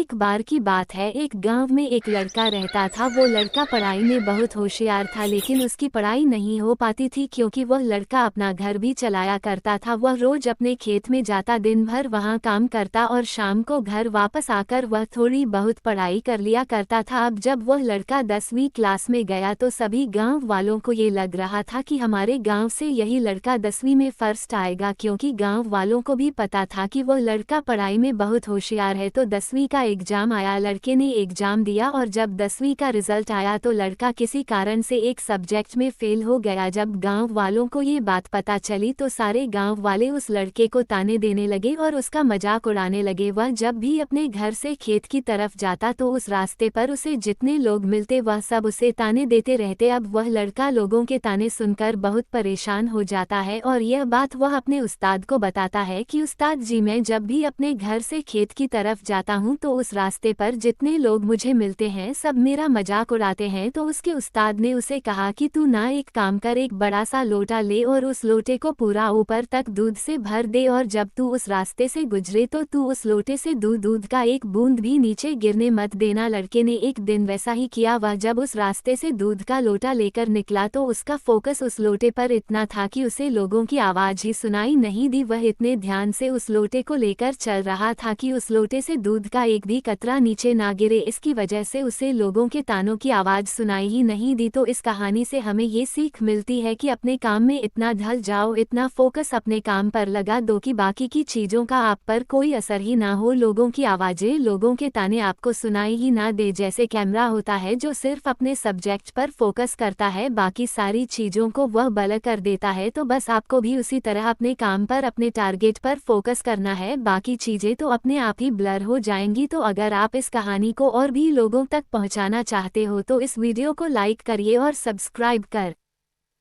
एक बार की बात है, एक गांव में एक लड़का रहता था। वो लड़का पढ़ाई में बहुत होशियार था, लेकिन उसकी पढ़ाई नहीं हो पाती थी क्योंकि वह लड़का अपना घर भी चलाया करता था। वह रोज अपने खेत में जाता, दिन भर वहां काम करता और शाम को घर वापस आकर वह थोड़ी बहुत पढ़ाई कर लिया करता था। अब जब वह लड़का 10वीं क्लास में गया तो सभी गाँव वालों को ये लग रहा था कि हमारे गाँव से यही लड़का 10वीं में फर्स्ट आएगा, क्योंकि गाँव वालों को भी पता था कि वह लड़का पढ़ाई में बहुत होशियार है। तो 10वीं का एग्जाम आया, लड़के ने एग्जाम दिया और जब 10वीं का रिजल्ट आया तो लड़का किसी कारण से एक सब्जेक्ट में फेल हो गया। जब गांव वालों को ये बात पता चली तो सारे गांव वाले उस लड़के को ताने देने लगे और उसका मजाक उड़ाने लगे। वह जब भी अपने घर से खेत की तरफ जाता तो उस रास्ते पर उसे जितने लोग मिलते वह सब उसे ताने देते रहते। अब वह लड़का लोगों के ताने सुनकर बहुत परेशान हो जाता है और यह बात वह अपने उस्ताद को बताता है कि उस्ताद जी, मैं जब भी अपने घर से खेत की तरफ जाता हूँ तो उस रास्ते पर जितने लोग मुझे मिलते हैं सब मेरा मजाक उड़ाते हैं। तो उसके उस्ताद ने उसे कहा कि तू ना एक काम कर, एक बड़ा सा लोटा ले और उस लोटे को पूरा ऊपर तक दूध से भर दे और जब तू उस रास्ते से गुजरे तो तू उस लोटे से दूध का एक बूंद भी नीचे गिरने मत देना। लड़के ने एक दिन वैसा ही किया। वह जब उस रास्ते से दूध का लोटा लेकर निकला तो उसका फोकस उस लोटे पर इतना था कि उसे लोगों की आवाज ही सुनाई नहीं दी। वह इतने ध्यान से उस लोटे को लेकर चल रहा था कि उस लोटे से दूध का एक भी कतरा नीचे ना गिरे। इसकी वजह से उसे लोगों के तानों की आवाज सुनाई ही नहीं दी। तो इस कहानी से हमें ये सीख मिलती है कि अपने काम में इतना ढल जाओ, इतना फोकस अपने काम पर लगा दो कि बाकी की चीजों का आप पर कोई असर ही ना हो, लोगों की आवाजें, लोगों के ताने आपको सुनाई ही ना दे। जैसे कैमरा होता है जो सिर्फ अपने सब्जेक्ट पर फोकस करता है, बाकी सारी चीजों को वह ब्लर कर देता है। तो बस आपको भी उसी तरह अपने काम पर, अपने टारगेट पर फोकस करना है, बाकी चीजें तो अपने आप ही ब्लर हो जाएंगी। तो अगर आप इस कहानी को और भी लोगों तक पहुंचाना चाहते हो तो इस वीडियो को लाइक करिए और सब्सक्राइब कर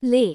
ले।